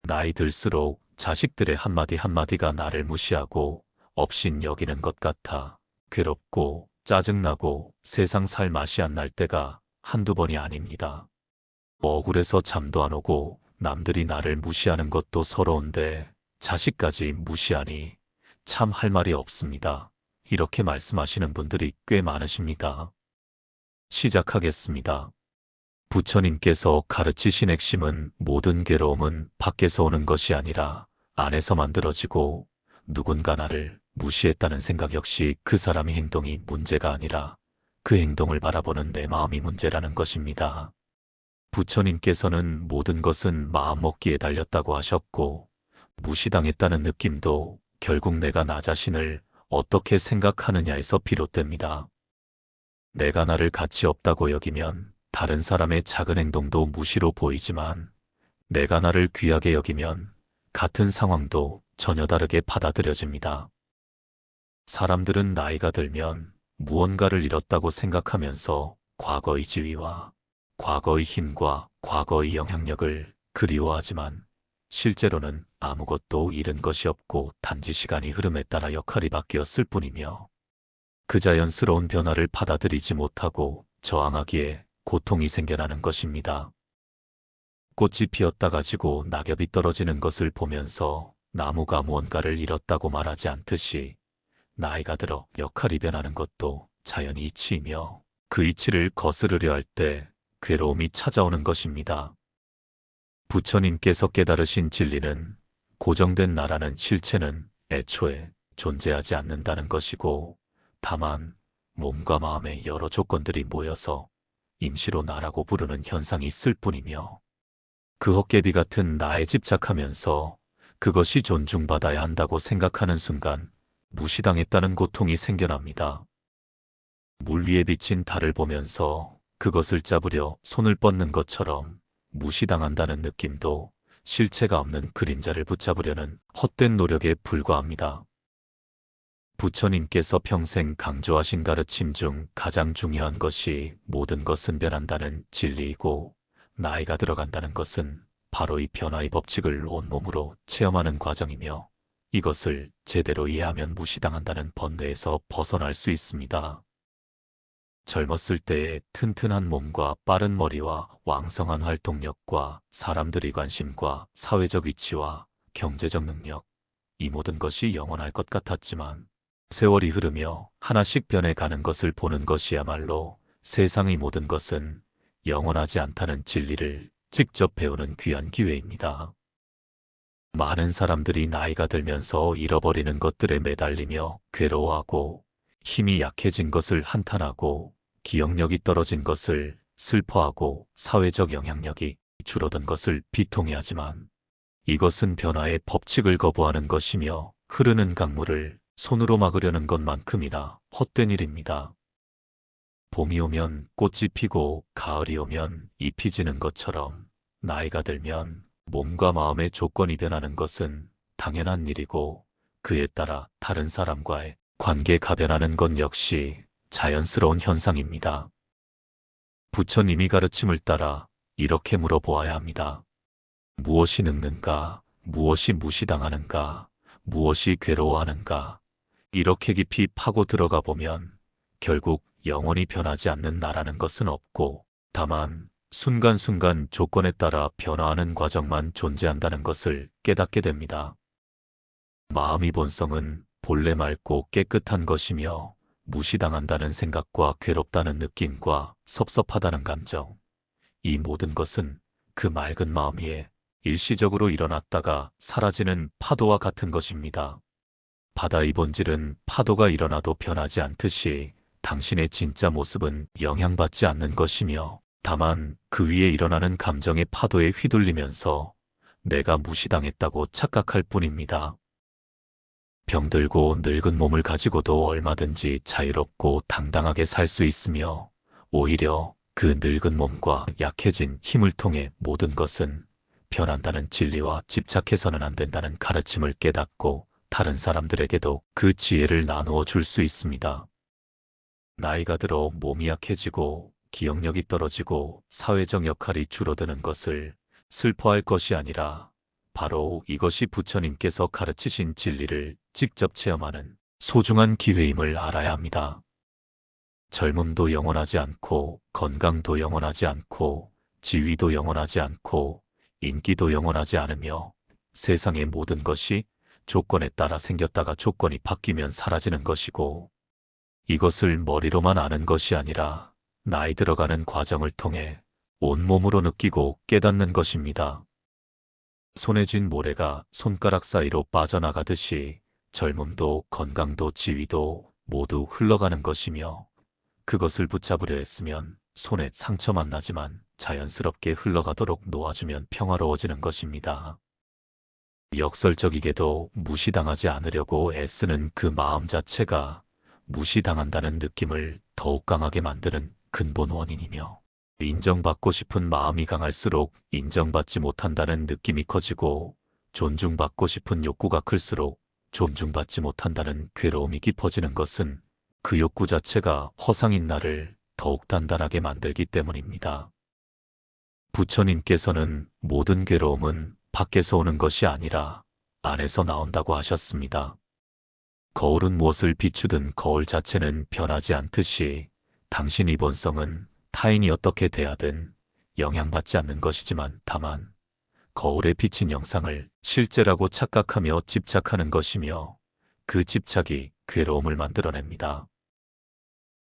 나이 들수록 자식들의 한마디 한마디가 나를 무시하고 업신 여기는 것 같아 괴롭고 짜증나고 세상 살 맛이 안 날 때가 한두 번이 아닙니다. 억울해서 잠도 안 오고 남들이 나를 무시하는 것도 서러운데 자식까지 무시하니 참 할 말이 없습니다. 이렇게 말씀하시는 분들이 꽤 많으십니다. 시작하겠습니다. 부처님께서 가르치신 핵심은 모든 괴로움은 밖에서 오는 것이 아니라 안에서 만들어지고 누군가 나를 무시했다는 생각 역시 그 사람의 행동이 문제가 아니라 그 행동을 바라보는 내 마음이 문제라는 것입니다. 부처님께서는 모든 것은 마음먹기에 달렸다고 하셨고 무시당했다는 느낌도 결국 내가 나 자신을 어떻게 생각하느냐에서 비롯됩니다. 내가 나를 가치 없다고 여기면 다른 사람의 작은 행동도 무시로 보이지만 내가 나를 귀하게 여기면 같은 상황도 전혀 다르게 받아들여집니다. 사람들은 나이가 들면 무언가를 잃었다고 생각하면서 과거의 지위와 과거의 힘과 과거의 영향력을 그리워하지만 실제로는 아무것도 잃은 것이 없고 단지 시간이 흐름에 따라 역할이 바뀌었을 뿐이며 그 자연스러운 변화를 받아들이지 못하고 저항하기에 고통이 생겨나는 것입니다. 꽃이 피었다 가지고 낙엽이 떨어지는 것을 보면서 나무가 무언가를 잃었다고 말하지 않듯이 나이가 들어 역할이 변하는 것도 자연히 이치이며 그 이치를 거스르려 할 때 괴로움이 찾아오는 것입니다. 부처님께서 깨달으신 진리는 고정된 나라는 실체는 애초에 존재하지 않는다는 것이고 다만 몸과 마음의 여러 조건들이 모여서 임시로 나라고 부르는 현상이 있을 뿐이며 그 헛개비 같은 나에 집착하면서 그것이 존중받아야 한다고 생각하는 순간 무시당했다는 고통이 생겨납니다. 물 위에 비친 달을 보면서 그것을 잡으려 손을 뻗는 것처럼 무시당한다는 느낌도 실체가 없는 그림자를 붙잡으려는 헛된 노력에 불과합니다. 부처님께서 평생 강조하신 가르침 중 가장 중요한 것이 모든 것은 변한다는 진리이고 나이가 들어간다는 것은 바로 이 변화의 법칙을 온몸으로 체험하는 과정이며 이것을 제대로 이해하면 무시당한다는 번뇌에서 벗어날 수 있습니다. 젊었을 때의 튼튼한 몸과 빠른 머리와 왕성한 활동력과 사람들의 관심과 사회적 위치와 경제적 능력, 이 모든 것이 영원할 것 같았지만 세월이 흐르며 하나씩 변해가는 것을 보는 것이야말로 세상의 모든 것은 영원하지 않다는 진리를 직접 배우는 귀한 기회입니다. 많은 사람들이 나이가 들면서 잃어버리는 것들에 매달리며 괴로워하고 힘이 약해진 것을 한탄하고 기억력이 떨어진 것을 슬퍼하고 사회적 영향력이 줄어든 것을 비통해하지만 이것은 변화의 법칙을 거부하는 것이며 흐르는 강물을 손으로 막으려는 것만큼이나 헛된 일입니다. 봄이 오면 꽃이 피고 가을이 오면 잎이 지는 것처럼 나이가 들면 몸과 마음의 조건이 변하는 것은 당연한 일이고 그에 따라 다른 사람과의 관계가 변하는 것 역시 자연스러운 현상입니다. 부처님이 가르침을 따라 이렇게 물어보아야 합니다. 무엇이 늙는가? 무엇이 무시당하는가? 무엇이 괴로워하는가? 이렇게 깊이 파고 들어가 보면 결국 영원히 변하지 않는 나라는 것은 없고 다만 순간순간 조건에 따라 변화하는 과정만 존재한다는 것을 깨닫게 됩니다. 마음의 본성은 본래 맑고 깨끗한 것이며 무시당한다는 생각과 괴롭다는 느낌과 섭섭하다는 감정, 이 모든 것은 그 맑은 마음 위에 일시적으로 일어났다가 사라지는 파도와 같은 것입니다. 바다의 본질은 파도가 일어나도 변하지 않듯이 당신의 진짜 모습은 영향받지 않는 것이며 다만 그 위에 일어나는 감정의 파도에 휘둘리면서 내가 무시당했다고 착각할 뿐입니다. 병들고 늙은 몸을 가지고도 얼마든지 자유롭고 당당하게 살 수 있으며 오히려 그 늙은 몸과 약해진 힘을 통해 모든 것은 변한다는 진리와 집착해서는 안 된다는 가르침을 깨닫고 다른 사람들에게도 그 지혜를 나누어 줄 수 있습니다. 나이가 들어 몸이 약해지고 기억력이 떨어지고 사회적 역할이 줄어드는 것을 슬퍼할 것이 아니라 바로 이것이 부처님께서 가르치신 진리를 직접 체험하는 소중한 기회임을 알아야 합니다. 젊음도 영원하지 않고, 건강도 영원하지 않고, 지위도 영원하지 않고, 인기도 영원하지 않으며, 세상의 모든 것이 조건에 따라 생겼다가 조건이 바뀌면 사라지는 것이고, 이것을 머리로만 아는 것이 아니라 나이 들어가는 과정을 통해 온몸으로 느끼고 깨닫는 것입니다. 손에 쥔 모래가 손가락 사이로 빠져나가듯이 젊음도 건강도 지위도 모두 흘러가는 것이며, 그것을 붙잡으려 했으면 손에 상처만 나지만 자연스럽게 흘러가도록 놓아주면 평화로워지는 것입니다. 역설적이게도 무시당하지 않으려고 애쓰는 그 마음 자체가 무시당한다는 느낌을 더욱 강하게 만드는 근본 원인이며, 인정받고 싶은 마음이 강할수록 인정받지 못한다는 느낌이 커지고, 존중받고 싶은 욕구가 클수록 존중받지 못한다는 괴로움이 깊어지는 것은 그 욕구 자체가 허상인 나를 더욱 단단하게 만들기 때문입니다. 부처님께서는 모든 괴로움은 밖에서 오는 것이 아니라 안에서 나온다고 하셨습니다. 거울은 무엇을 비추든 거울 자체는 변하지 않듯이 당신의 본성은 타인이 어떻게 대하든 영향받지 않는 것이지만, 다만 거울에 비친 영상을 실제라고 착각하며 집착하는 것이며, 그 집착이 괴로움을 만들어냅니다.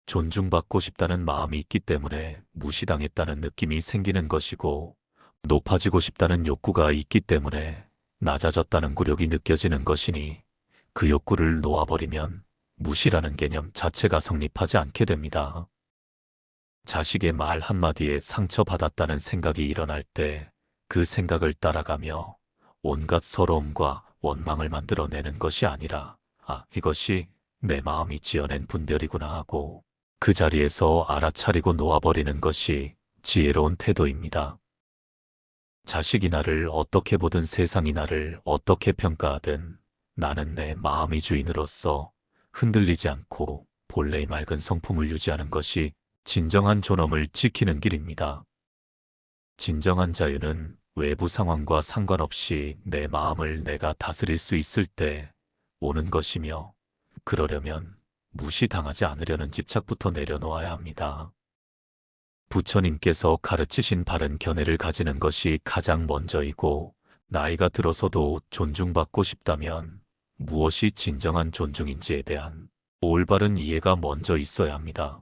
존중받고 싶다는 마음이 있기 때문에 무시당했다는 느낌이 생기는 것이고, 높아지고 싶다는 욕구가 있기 때문에 낮아졌다는 굴욕이 느껴지는 것이니, 그 욕구를 놓아버리면 무시라는 개념 자체가 성립하지 않게 됩니다. 자식의 말 한마디에 상처받았다는 생각이 일어날 때 그 생각을 따라가며 온갖 서러움과 원망을 만들어내는 것이 아니라, 이것이 내 마음이 지어낸 분별이구나 하고 그 자리에서 알아차리고 놓아버리는 것이 지혜로운 태도입니다. 자식이 나를 어떻게 보든 세상이 나를 어떻게 평가하든 나는 내 마음의 주인으로서 흔들리지 않고 본래의 맑은 성품을 유지하는 것이 진정한 존엄을 지키는 길입니다. 진정한 자유는 외부 상황과 상관없이 내 마음을 내가 다스릴 수 있을 때 오는 것이며, 그러려면 무시당하지 않으려는 집착부터 내려놓아야 합니다. 부처님께서 가르치신 바른 견해를 가지는 것이 가장 먼저이고, 나이가 들어서도 존중받고 싶다면 무엇이 진정한 존중인지에 대한 올바른 이해가 먼저 있어야 합니다.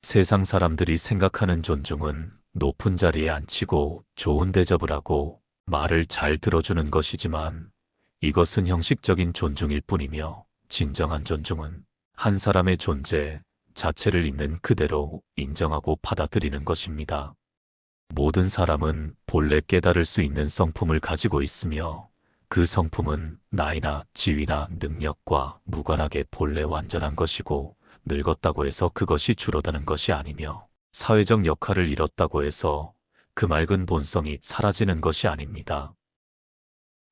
세상 사람들이 생각하는 존중은 높은 자리에 앉히고 좋은 대접을 하고 말을 잘 들어주는 것이지만, 이것은 형식적인 존중일 뿐이며, 진정한 존중은 한 사람의 존재 자체를 있는 그대로 인정하고 받아들이는 것입니다. 모든 사람은 본래 깨달을 수 있는 성품을 가지고 있으며, 그 성품은 나이나 지위나 능력과 무관하게 본래 완전한 것이고, 늙었다고 해서 그것이 줄어드는 것이 아니며, 사회적 역할을 잃었다고 해서 그 맑은 본성이 사라지는 것이 아닙니다.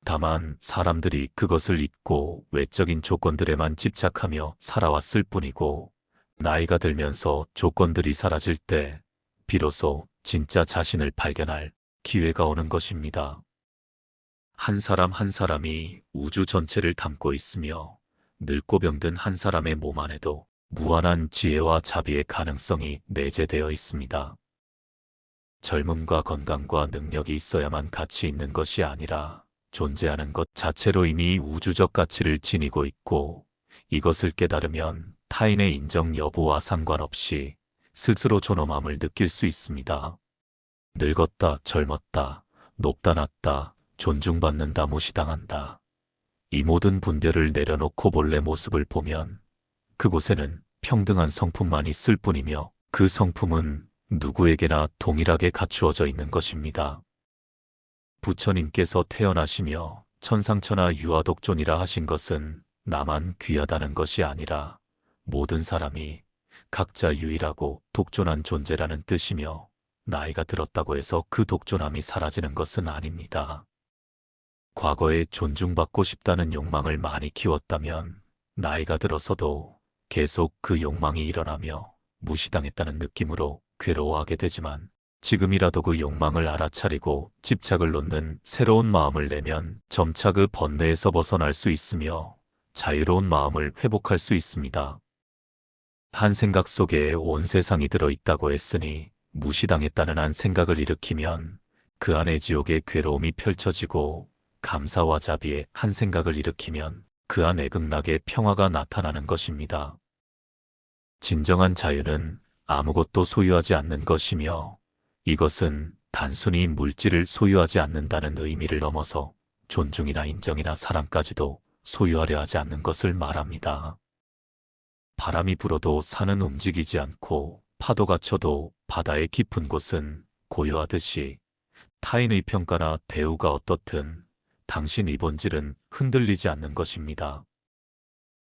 다만 사람들이 그것을 잊고 외적인 조건들에만 집착하며 살아왔을 뿐이고, 나이가 들면서 조건들이 사라질 때 비로소 진짜 자신을 발견할 기회가 오는 것입니다. 한 사람 한 사람이 우주 전체를 담고 있으며, 늙고 병든 한 사람의 몸 안에도 무한한 지혜와 자비의 가능성이 내재되어 있습니다. 젊음과 건강과 능력이 있어야만 가치 있는 것이 아니라 존재하는 것 자체로 이미 우주적 가치를 지니고 있고, 이것을 깨달으면 타인의 인정 여부와 상관없이 스스로 존엄함을 느낄 수 있습니다. 늙었다, 젊었다, 높다, 낮다, 존중받는다, 무시당한다. 이 모든 분별을 내려놓고 본래 모습을 보면 그곳에는 평등한 성품만 있을 뿐이며, 그 성품은 누구에게나 동일하게 갖추어져 있는 것입니다. 부처님께서 태어나시며 천상천하 유아독존이라 하신 것은 나만 귀하다는 것이 아니라 모든 사람이 각자 유일하고 독존한 존재라는 뜻이며, 나이가 들었다고 해서 그 독존함이 사라지는 것은 아닙니다. 과거에 존중받고 싶다는 욕망을 많이 키웠다면 나이가 들어서도 계속 그 욕망이 일어나며 무시당했다는 느낌으로 괴로워하게 되지만, 지금이라도 그 욕망을 알아차리고 집착을 놓는 새로운 마음을 내면 점차 그 번뇌에서 벗어날 수 있으며 자유로운 마음을 회복할 수 있습니다. 한 생각 속에 온 세상이 들어있다고 했으니 무시당했다는 한 생각을 일으키면 그 안에 지옥의 괴로움이 펼쳐지고, 감사와 자비의 한 생각을 일으키면 그 안에 극락의 평화가 나타나는 것입니다. 진정한 자유는 아무것도 소유하지 않는 것이며, 이것은 단순히 물질을 소유하지 않는다는 의미를 넘어서 존중이나 인정이나 사랑까지도 소유하려 하지 않는 것을 말합니다. 바람이 불어도 산은 움직이지 않고 파도가 쳐도 바다의 깊은 곳은 고요하듯이 타인의 평가나 대우가 어떻든 당신의 본질은 흔들리지 않는 것입니다.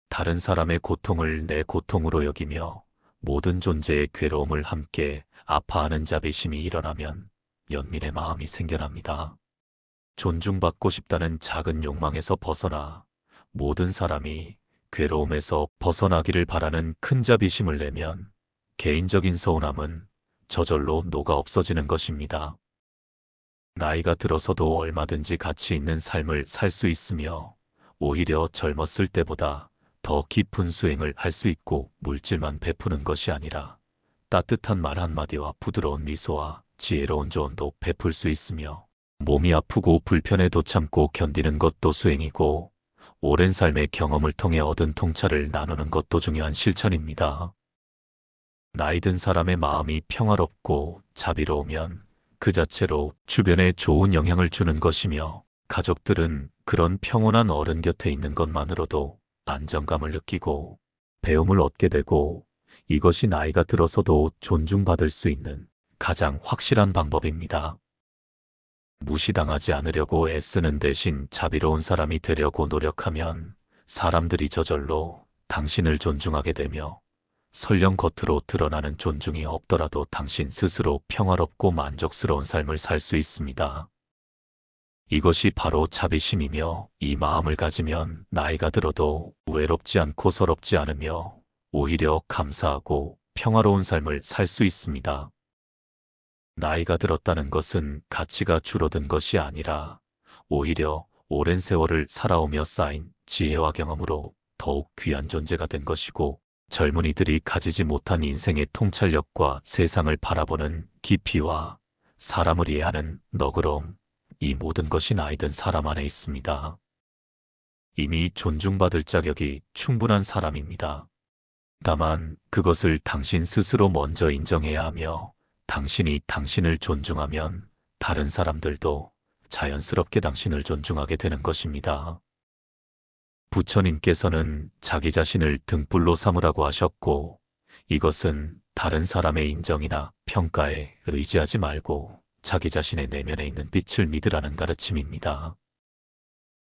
다른 사람의 고통을 내 고통으로 여기며 모든 존재의 괴로움을 함께 아파하는 자비심이 일어나면 연민의 마음이 생겨납니다. 존중받고 싶다는 작은 욕망에서 벗어나 모든 사람이 괴로움에서 벗어나기를 바라는 큰 자비심을 내면 개인적인 서운함은 저절로 녹아 없어지는 것입니다. 나이가 들어서도 얼마든지 가치 있는 삶을 살 수 있으며 오히려 젊었을 때보다 더 깊은 수행을 할 수 있고, 물질만 베푸는 것이 아니라 따뜻한 말 한마디와 부드러운 미소와 지혜로운 조언도 베풀 수 있으며, 몸이 아프고 불편해도 참고 견디는 것도 수행이고, 오랜 삶의 경험을 통해 얻은 통찰을 나누는 것도 중요한 실천입니다. 나이 든 사람의 마음이 평화롭고 자비로우면 그 자체로 주변에 좋은 영향을 주는 것이며, 가족들은 그런 평온한 어른 곁에 있는 것만으로도 안정감을 느끼고 배움을 얻게 되고, 이것이 나이가 들어서도 존중받을 수 있는 가장 확실한 방법입니다. 무시당하지 않으려고 애쓰는 대신 자비로운 사람이 되려고 노력하면 사람들이 저절로 당신을 존중하게 되며, 설령 겉으로 드러나는 존중이 없더라도 당신 스스로 평화롭고 만족스러운 삶을 살 수 있습니다. 이것이 바로 자비심이며, 이 마음을 가지면 나이가 들어도 외롭지 않고 서럽지 않으며 오히려 감사하고 평화로운 삶을 살 수 있습니다. 나이가 들었다는 것은 가치가 줄어든 것이 아니라 오히려 오랜 세월을 살아오며 쌓인 지혜와 경험으로 더욱 귀한 존재가 된 것이고, 젊은이들이 가지지 못한 인생의 통찰력과 세상을 바라보는 깊이와 사람을 이해하는 너그러움, 이 모든 것이 나이 든 사람 안에 있습니다. 이미 존중받을 자격이 충분한 사람입니다. 다만 그것을 당신 스스로 먼저 인정해야 하며, 당신이 당신을 존중하면 다른 사람들도 자연스럽게 당신을 존중하게 되는 것입니다. 부처님께서는 자기 자신을 등불로 삼으라고 하셨고, 이것은 다른 사람의 인정이나 평가에 의지하지 말고 자기 자신의 내면에 있는 빛을 믿으라는 가르침입니다.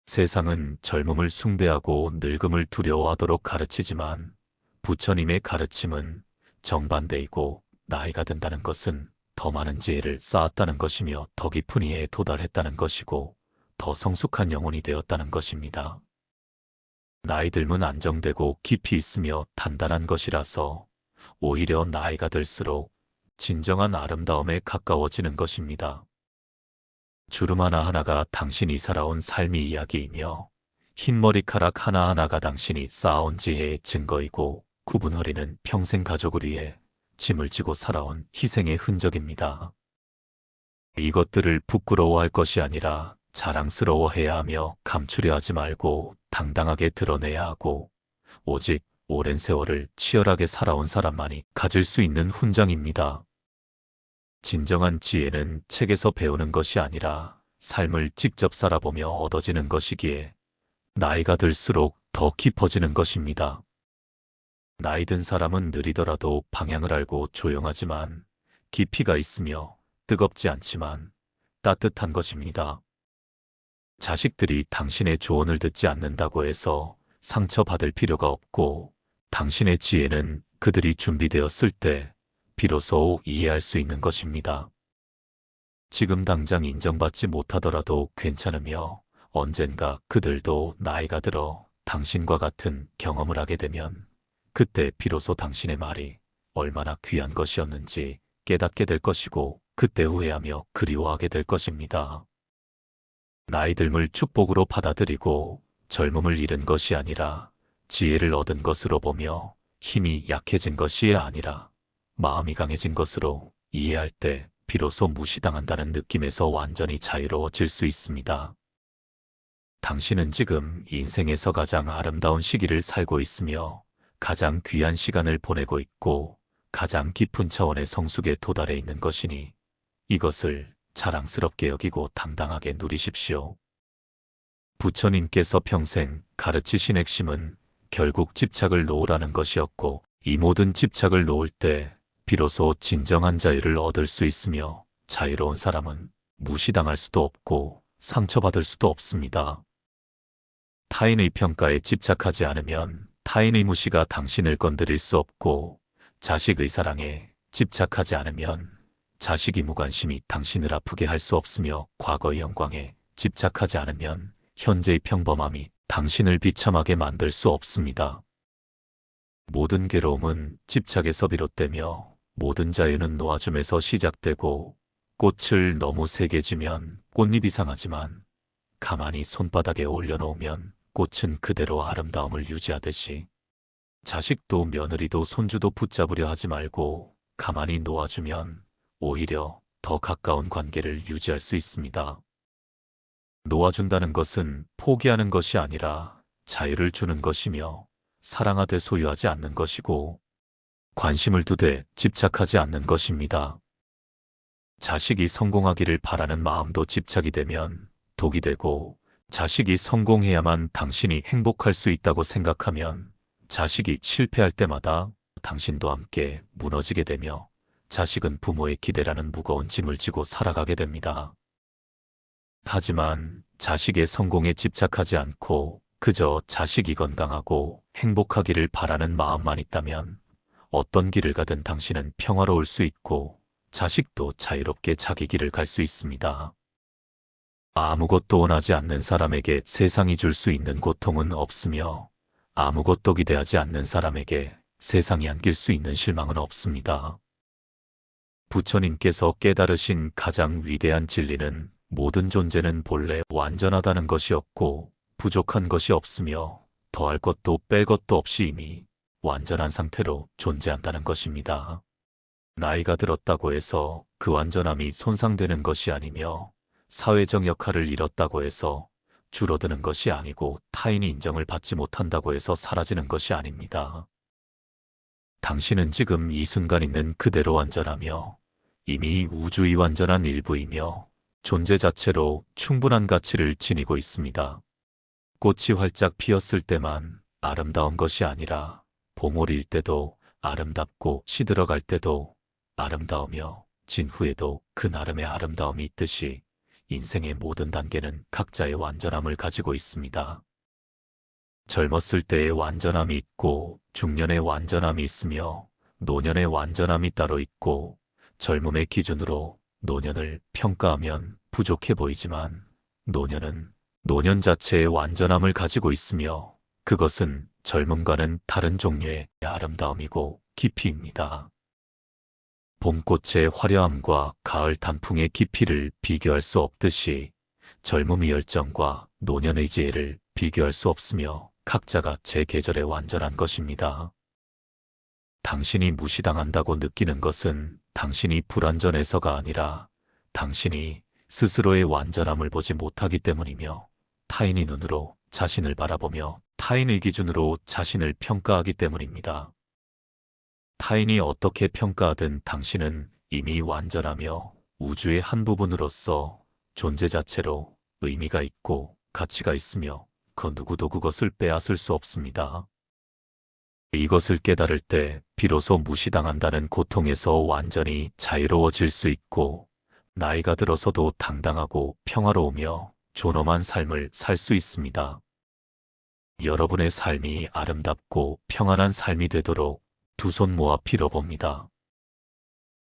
세상은 젊음을 숭배하고 늙음을 두려워하도록 가르치지만, 부처님의 가르침은 정반대이고, 나이가 든다는 것은 더 많은 지혜를 쌓았다는 것이며 더 깊은 이해에 도달했다는 것이고 더 성숙한 영혼이 되었다는 것입니다. 나이 들면 안정되고 깊이 있으며 단단한 것이라서 오히려 나이가 들수록 진정한 아름다움에 가까워지는 것입니다. 주름 하나하나가 당신이 살아온 삶의 이야기이며, 흰 머리카락 하나하나가 당신이 쌓아온 지혜의 증거이고, 굽은 허리는 평생 가족을 위해 짐을 지고 살아온 희생의 흔적입니다. 이것들을 부끄러워할 것이 아니라 자랑스러워해야 하며 감추려 하지 말고 당당하게 드러내야 하고, 오직 오랜 세월을 치열하게 살아온 사람만이 가질 수 있는 훈장입니다. 진정한 지혜는 책에서 배우는 것이 아니라 삶을 직접 살아보며 얻어지는 것이기에 나이가 들수록 더 깊어지는 것입니다. 나이 든 사람은 느리더라도 방향을 알고 조용하지만 깊이가 있으며 뜨겁지 않지만 따뜻한 것입니다. 자식들이 당신의 조언을 듣지 않는다고 해서 상처받을 필요가 없고, 당신의 지혜는 그들이 준비되었을 때 비로소 이해할 수 있는 것입니다. 지금 당장 인정받지 못하더라도 괜찮으며, 언젠가 그들도 나이가 들어 당신과 같은 경험을 하게 되면 그때 비로소 당신의 말이 얼마나 귀한 것이었는지 깨닫게 될 것이고, 그때 후회하며 그리워하게 될 것입니다. 나이 듦을 축복으로 받아들이고 젊음을 잃은 것이 아니라 지혜를 얻은 것으로 보며 힘이 약해진 것이 아니라 마음이 강해진 것으로 이해할 때 비로소 무시당한다는 느낌에서 완전히 자유로워질 수 있습니다. 당신은 지금 인생에서 가장 아름다운 시기를 살고 있으며 가장 귀한 시간을 보내고 있고 가장 깊은 차원의 성숙에 도달해 있는 것이니 이것을 자랑스럽게 여기고 당당하게 누리십시오. 부처님께서 평생 가르치신 핵심은 결국 집착을 놓으라는 것이었고 이 모든 집착을 놓을 때 비로소 진정한 자유를 얻을 수 있으며 자유로운 사람은 무시당할 수도 없고 상처받을 수도 없습니다. 타인의 평가에 집착하지 않으면 타인의 무시가 당신을 건드릴 수 없고 자식의 사랑에 집착하지 않으면 자식의 무관심이 당신을 아프게 할 수 없으며 과거의 영광에 집착하지 않으면 현재의 평범함이 당신을 비참하게 만들 수 없습니다. 모든 괴로움은 집착에서 비롯되며 모든 자유는 놓아줌에서 시작되고 꽃을 너무 세게 쥐면 꽃잎이 상하지만 가만히 손바닥에 올려놓으면 꽃은 그대로 아름다움을 유지하듯이 자식도 며느리도 손주도 붙잡으려 하지 말고 가만히 놓아주면 오히려 더 가까운 관계를 유지할 수 있습니다. 놓아준다는 것은 포기하는 것이 아니라 자유를 주는 것이며 사랑하되 소유하지 않는 것이고 관심을 두되 집착하지 않는 것입니다. 자식이 성공하기를 바라는 마음도 집착이 되면 독이 되고 자식이 성공해야만 당신이 행복할 수 있다고 생각하면 자식이 실패할 때마다 당신도 함께 무너지게 되며 자식은 부모의 기대라는 무거운 짐을 지고 살아가게 됩니다. 하지만 자식의 성공에 집착하지 않고 그저 자식이 건강하고 행복하기를 바라는 마음만 있다면 어떤 길을 가든 당신은 평화로울 수 있고 자식도 자유롭게 자기 길을 갈 수 있습니다. 아무것도 원하지 않는 사람에게 세상이 줄 수 있는 고통은 없으며 아무것도 기대하지 않는 사람에게 세상이 안길 수 있는 실망은 없습니다. 부처님께서 깨달으신 가장 위대한 진리는 모든 존재는 본래 완전하다는 것이었고 부족한 것이 없으며 더할 것도 뺄 것도 없이 이미 완전한 상태로 존재한다는 것입니다. 나이가 들었다고 해서 그 완전함이 손상되는 것이 아니며 사회적 역할을 잃었다고 해서 줄어드는 것이 아니고 타인이 인정을 받지 못한다고 해서 사라지는 것이 아닙니다. 당신은 지금 이 순간 있는 그대로 완전하며 이미 우주의 완전한 일부이며 존재 자체로 충분한 가치를 지니고 있습니다. 꽃이 활짝 피었을 때만 아름다운 것이 아니라 봄올일 때도 아름답고 시들어갈 때도 아름다우며 진 후에도 그 나름의 아름다움이 있듯이 인생의 모든 단계는 각자의 완전함을 가지고 있습니다. 젊었을 때의 완전함이 있고 중년의 완전함이 있으며 노년의 완전함이 따로 있고 젊음의 기준으로 노년을 평가하면 부족해 보이지만 노년은 노년 자체의 완전함을 가지고 있으며 그것은 젊음과는 다른 종류의 아름다움이고 깊이입니다. 봄꽃의 화려함과 가을 단풍의 깊이를 비교할 수 없듯이 젊음의 열정과 노년의 지혜를 비교할 수 없으며 각자가 제 계절에 완전한 것입니다. 당신이 무시당한다고 느끼는 것은 당신이 불완전해서가 아니라 당신이 스스로의 완전함을 보지 못하기 때문이며 타인의 눈으로 자신을 바라보며 타인의 기준으로 자신을 평가하기 때문입니다. 타인이 어떻게 평가하든 당신은 이미 완전하며 우주의 한 부분으로서 존재 자체로 의미가 있고 가치가 있으며 그 누구도 그것을 빼앗을 수 없습니다. 이것을 깨달을 때 비로소 무시당한다는 고통에서 완전히 자유로워질 수 있고 나이가 들어서도 당당하고 평화로우며 존엄한 삶을 살 수 있습니다. 여러분의 삶이 아름답고 평안한 삶이 되도록 두 손 모아 빌어봅니다.